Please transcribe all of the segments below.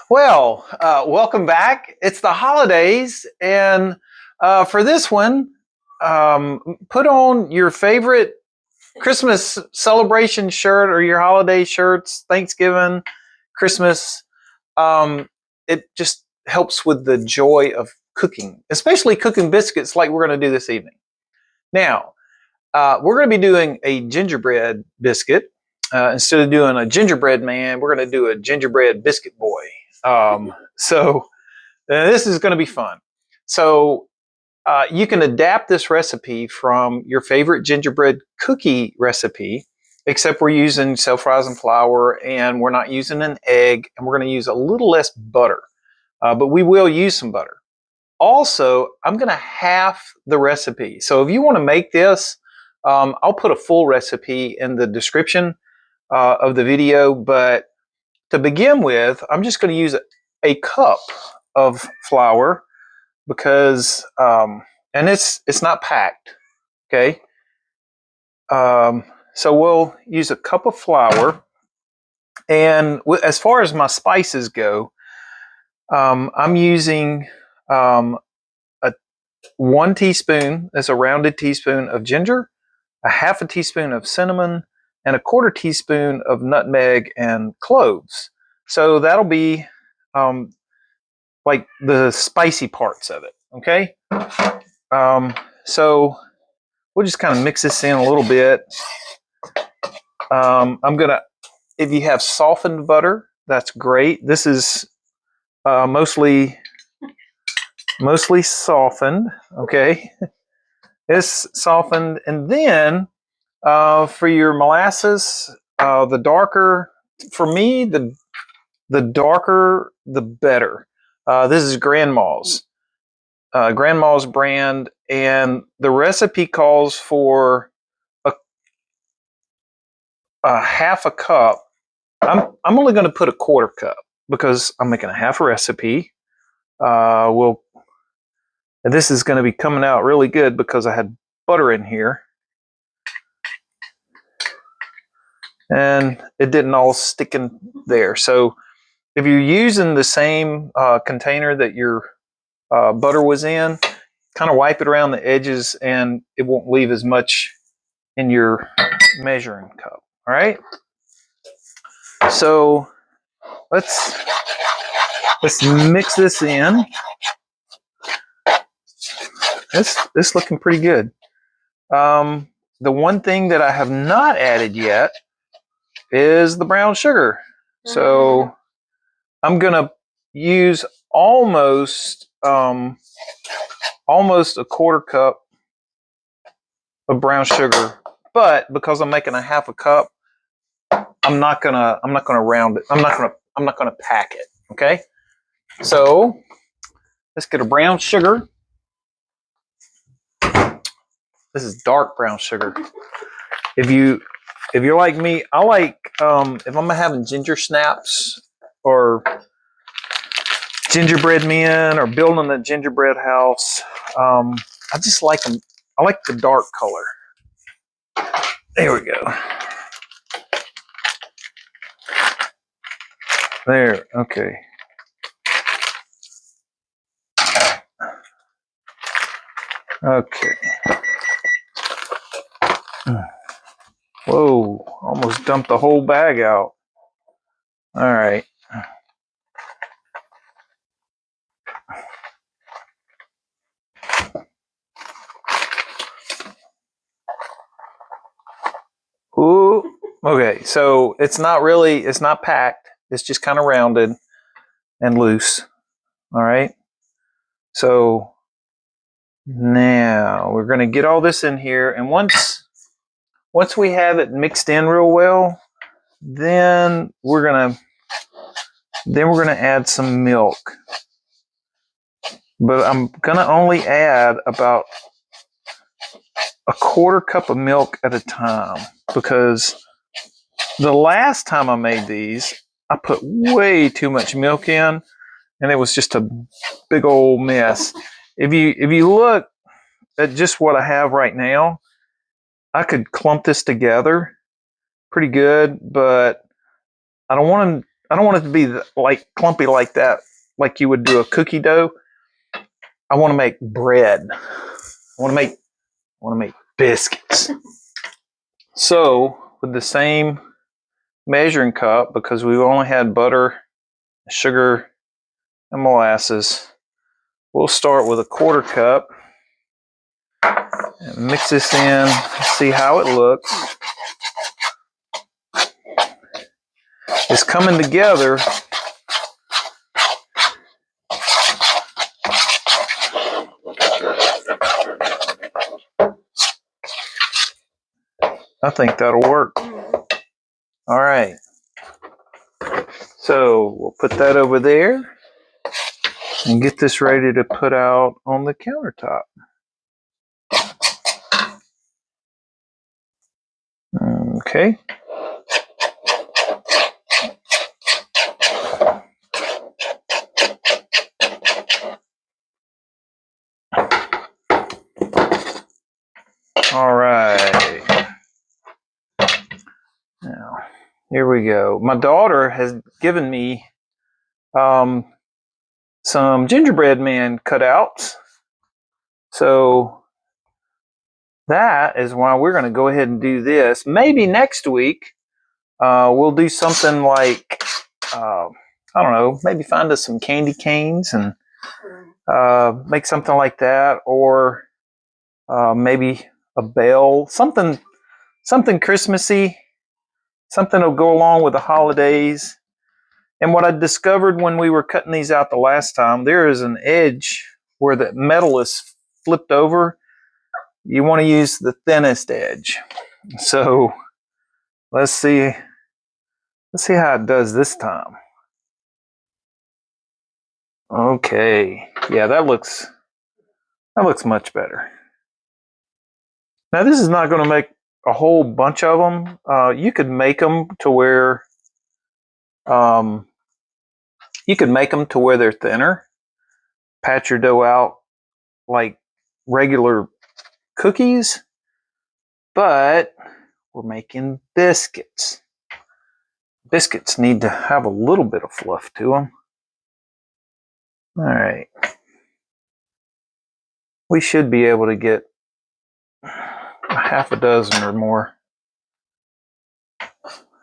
Welcome back. It's the holidays, and for this one, put on your favorite Christmas celebration shirt or your holiday shirts, Thanksgiving, Christmas. It just helps with the joy of cooking, especially cooking biscuits like we're going to do this evening. Now, we're going to be doing a gingerbread biscuit. Instead of doing a gingerbread man, we're going to do a gingerbread biscuit boy. So this is going to be fun. So you can adapt this recipe from your favorite gingerbread cookie recipe, except we're using self-rising flour and we're not using an egg, and we're going to use a little less butter, but we will use some butter. Also, I'm going to half the recipe. So if you want to make this, I'll put a full recipe in the description of the video, but to begin with, I'm just going to use a cup of flour because, and it's not packed, okay? So we'll use a cup of flour, and as far as my spices go, I'm using a 1 teaspoon, that's a rounded teaspoon of ginger, a half a teaspoon of cinnamon, and a 1/4 teaspoon of nutmeg and cloves. So that'll be like the spicy parts of it, okay? So we'll just kind of mix this in a little bit. If you have softened butter, that's great. This is mostly softened, okay? It's softened, and then for your molasses, the darker, for me, the darker, the better. This is Grandma's brand, and the recipe calls for a half a cup. I'm only going to put a 1/4 cup because I'm making a half a recipe. This is going to be coming out really good because I had butter in here, and it didn't all stick in there. So if you're using the same container that your butter was in, kind of wipe it around the edges and it won't leave as much in your measuring cup. All right. So let's mix this in. It's looking pretty good. The one thing that I have not added yet is the brown sugar. So I'm gonna use almost a 1/4 cup of brown sugar, but because I'm making a half a cup, I'm not gonna round it. I'm not gonna pack it. Okay. So let's get a brown sugar. This is dark brown sugar. If you're like me, I like if I'm having ginger snaps or gingerbread men or building a gingerbread house, I just like them. I like the dark color. There we go. There, okay. Okay. Whoa, almost dumped the whole bag out. All right. Ooh, okay, so it's not packed. It's just kind of rounded and loose. All right. So now we're going to get all this in here, and once we have it mixed in real well, then we're gonna add some milk. But I'm gonna only add about a 1/4 cup of milk at a time, because the last time I made these, I put way too much milk in, and it was just a big old mess. If you look at just what I have right now, I could clump this together pretty good, but I don't want I don't want it to be like clumpy like that, like you would do a cookie dough. I want to make bread. I want to make biscuits. So with the same measuring cup, because we've only had butter, sugar, and molasses, we'll start with a 1/4 cup and mix this in, see how it looks. It's coming together. I think that'll work. All right. So we'll put that over there and get this ready to put out on the countertop. Okay. All right. Now, here we go. My daughter has given me some gingerbread man cutouts. So that is why we're going to go ahead and do this. Maybe next week we'll do something like, I don't know, maybe find us some candy canes and make something like that, or maybe a bell, something Christmassy, something that'll go along with the holidays. And what I discovered when we were cutting these out the last time, there is an edge where the metal is flipped over. You want to use the thinnest edge. So let's see how it does this time. Okay, yeah, that looks much better. Now this is not going to make a whole bunch of them. You could make them to where they're thinner. Pat your dough out like regular cookies, but we're making biscuits. Biscuits need to have a little bit of fluff to them. All right. We should be able to get half a dozen or more.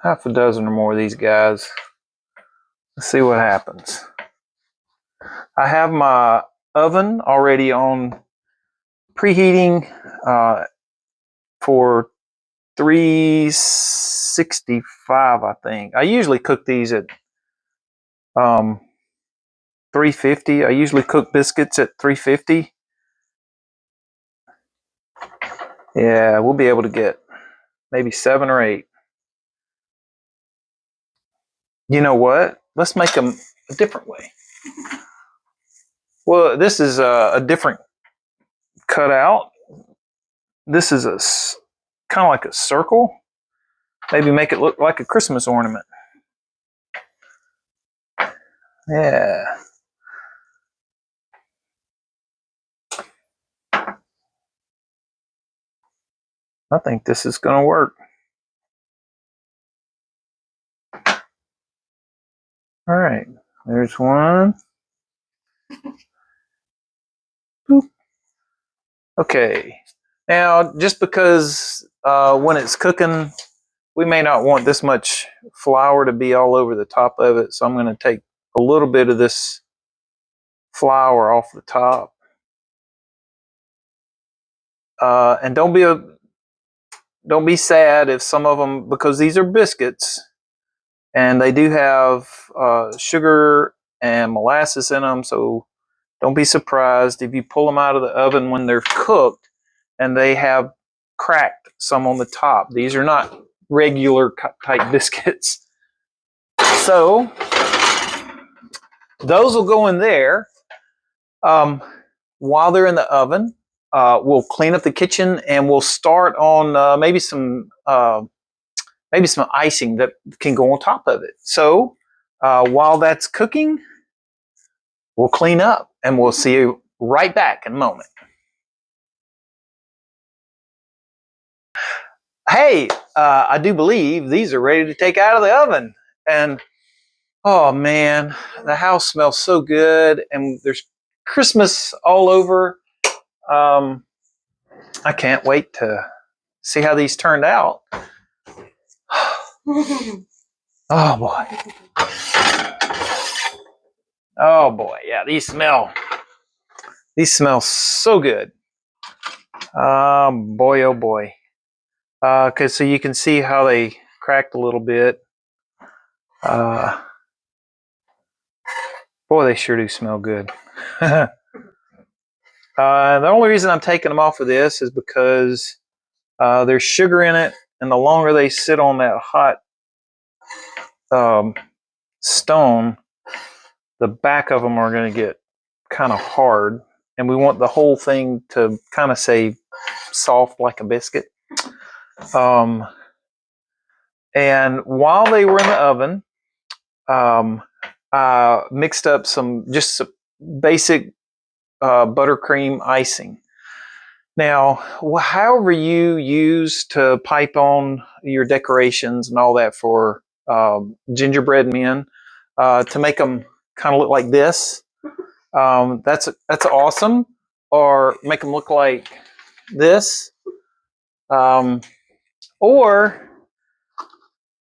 Half a dozen or more of these guys. Let's see what happens. I have my oven already on preheating for 365, I think. I usually cook these at 350. I usually cook biscuits at 350. Yeah, we'll be able to get maybe 7 or 8. You know what? Let's make them a different way. Well, this is a different cutout. This is kind of like a circle. Maybe make it look like a Christmas ornament. Yeah. I think this is going to work. All right. There's one. Boop. Okay. Now, just because when it's cooking, we may not want this much flour to be all over the top of it, so I'm going to take a little bit of this flour off the top. And don't be sad if some of them, because these are biscuits, and they do have sugar and molasses in them, so don't be surprised if you pull them out of the oven when they're cooked and they have cracked some on the top. These are not regular type biscuits. So those will go in there. While they're in the oven, we'll clean up the kitchen and we'll start on maybe some icing that can go on top of it. So while that's cooking, we'll clean up and we'll see you right back in a moment. Hey, I do believe these are ready to take out of the oven. And Oh man, the house smells so good, and there's Christmas all over. Um, I can't wait to see how these turned out. Oh boy. Oh boy. Yeah, these smell so good. Boy, oh boy. Cause so you can see how they cracked a little bit. Boy, they sure do smell good. The only reason I'm taking them off of this is because there's sugar in it, and the longer they sit on that hot stone, the back of them are going to get kind of hard, and we want the whole thing to kind of say soft like a biscuit. And while they were in the oven, I mixed up some basic buttercream icing. Now, however you use to pipe on your decorations and all that for gingerbread men, to make them kind of look like this, that's awesome. Or make them look like this, or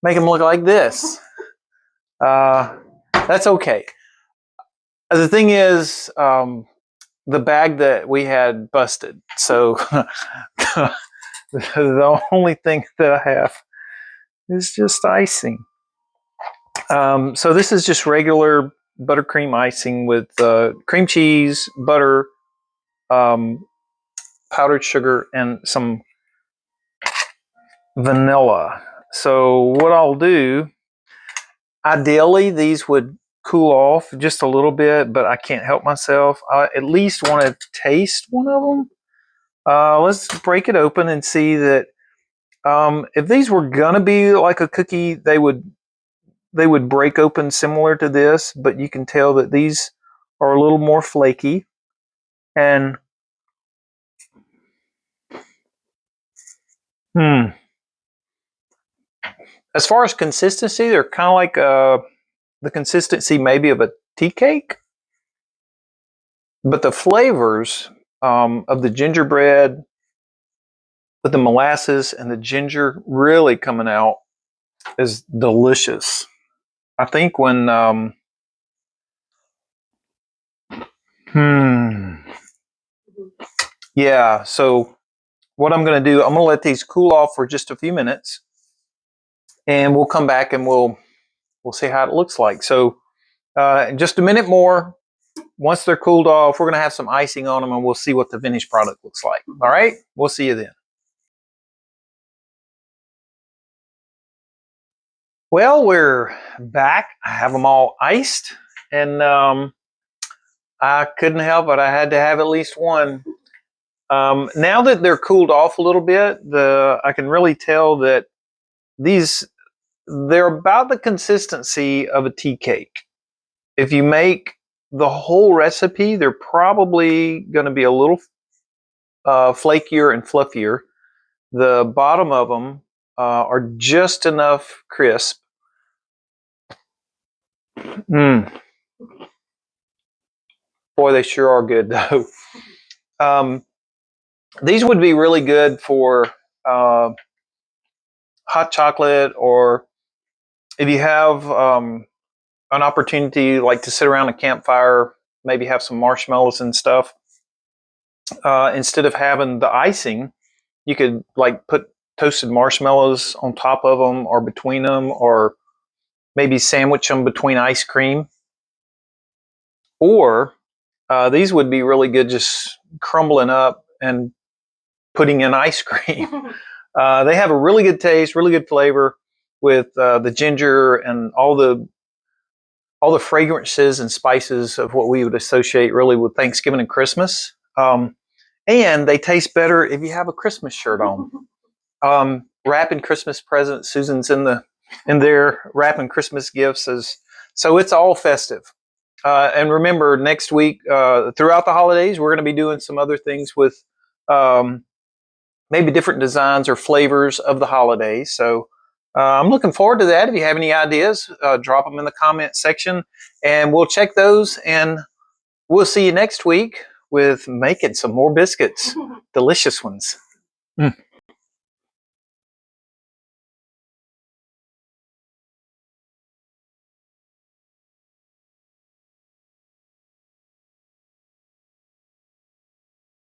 make them look like this. That's okay. The thing is, the bag that we had busted. So the only thing that I have is just icing. So this is just regular buttercream icing with cream cheese, butter, powdered sugar, and some vanilla. So what I'll do, ideally these would cool off just a little bit, but I can't help myself. I at least want to taste one of them. Let's break it open and see that if these were gonna be like a cookie, they would break open similar to this, but you can tell that these are a little more flaky. And as far as consistency, they're kind of like the consistency maybe of a tea cake, but the flavors of the gingerbread with the molasses and the ginger really coming out is delicious. I think when yeah, so what I'm going to do, I'm going to let these cool off for just a few minutes, and we'll come back and we'll see how it looks like. So in just a minute more, once they're cooled off, we're going to have some icing on them, and we'll see what the finished product looks like. All right, we'll see you then. Well, we're back. I have them all iced, and I couldn't help it. I had to have at least one. Now that they're cooled off a little bit, I can really tell that they're about the consistency of a tea cake. If you make the whole recipe, they're probably going to be a little flakier and fluffier. The bottom of them are just enough crisp. Boy, they sure are good though. These would be really good for hot chocolate, or if you have an opportunity like to sit around a campfire, maybe have some marshmallows and stuff. Instead of having the icing, you could like put toasted marshmallows on top of them or between them, or maybe sandwich them between ice cream. Or these would be really good just crumbling up and putting in ice cream. They have a really good taste, really good flavor with the ginger and all the fragrances and spices of what we would associate really with Thanksgiving and Christmas. And they taste better if you have a Christmas shirt on. Wrapping Christmas presents. Susan's in there wrapping Christmas gifts. So it's all festive. And remember, next week, throughout the holidays, we're going to be doing some other things with maybe different designs or flavors of the holidays. So I'm looking forward to that. If you have any ideas, drop them in the comment section, and we'll check those. And we'll see you next week with making some more biscuits, delicious ones.